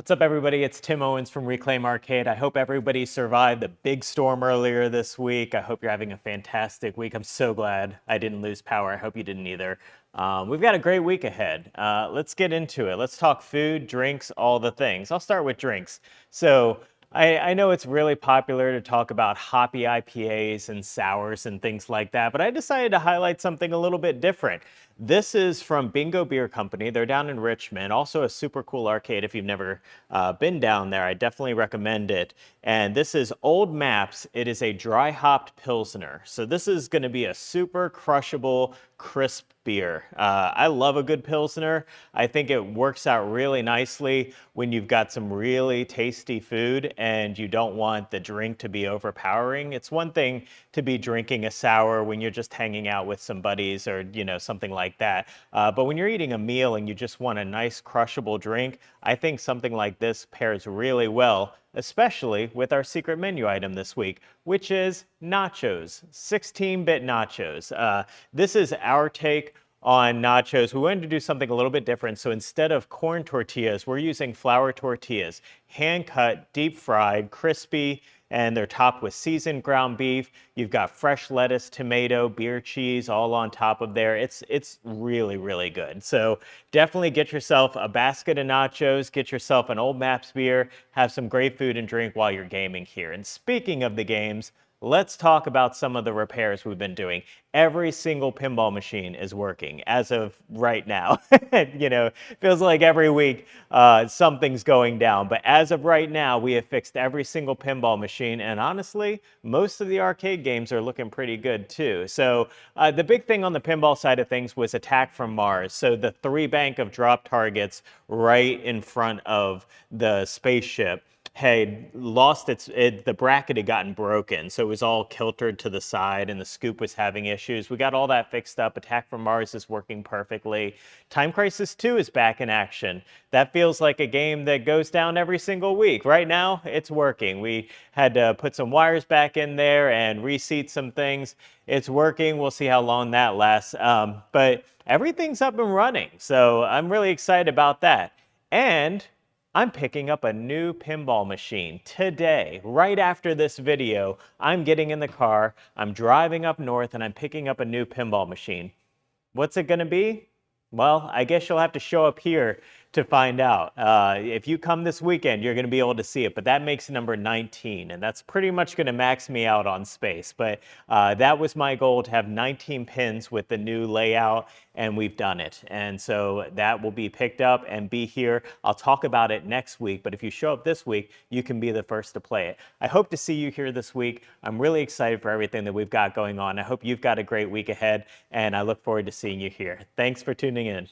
What's up, everybody? It's Tim Owens from Reclaim Arcade. I hope everybody survived the big storm earlier this week. I hope you're having a fantastic week. I'm so glad I didn't lose power. I hope you didn't either. We've got a great week ahead. Let's get into it. Let's talk food, drinks, all the things. I'll start with drinks. So I know it's really popular to talk about hoppy IPAs and sours and things like that, but I decided to highlight something a little bit different. This is from Bingo Beer Company. They're down in Richmond, also a super cool arcade. If you've never been down there, I definitely recommend it. And this is Old Maps. It is a dry hopped Pilsner. So this is going to be a super crushable, crisp beer. I love a good Pilsner. I think it works out really nicely when you've got some really tasty food and you don't want the drink to be overpowering. It's one thing to be drinking a sour when you're just hanging out with some buddies or, something like that. But when you're eating a meal and you just want a nice crushable drink, I think something like this pairs really well, especially with our secret menu item this week, which is nachos, 16-bit nachos. This is our take on nachos. We wanted to do something a little bit different. So instead of corn tortillas, we're using flour tortillas, hand cut, deep fried, crispy, and they're topped with seasoned ground beef. You've got fresh lettuce, tomato, beer cheese all on top of there. It's really, really good. So definitely get yourself a basket of nachos, get yourself an Old Maps beer, have some great food and drink while you're gaming here. And speaking of the games, let's talk about some of the repairs we've been doing. Every single pinball machine is working as of right now. Feels like every week something's going down. But as of right now, we have fixed every single pinball machine. And honestly, most of the arcade games are looking pretty good too. So the big thing on the pinball side of things was Attack from Mars. So the 3 bank of drop targets right in front of the spaceship had lost the bracket had gotten broken, so it was all kiltered to the side and the scoop was having issues. We got all that fixed up. Attack from Mars is working perfectly. Time Crisis 2 is back in action. That feels like a game that goes down every single week. Right now, it's working. We had to put some wires back in there and reseat some things. It's working. We'll see how long that lasts. But everything's up and running, so I'm really excited about that. And I'm picking up a new pinball machine today. Right after this video, I'm getting in the car, I'm driving up north, and I'm picking up a new pinball machine. What's it going to be? Well, I guess you'll have to show up here to find out. If you come this weekend, you're going to be able to see it, but that makes number 19, and that's pretty much going to max me out on space. But that was my goal, to have 19 pins with the new layout, and we've done it. And so that will be picked up and be here. I'll talk about it next week, but if you show up this week, you can be the first to play it. I hope to see you here this week. I'm really excited for everything that we've got going on. I hope you've got a great week ahead, and I look forward to seeing you here. Thanks for tuning in.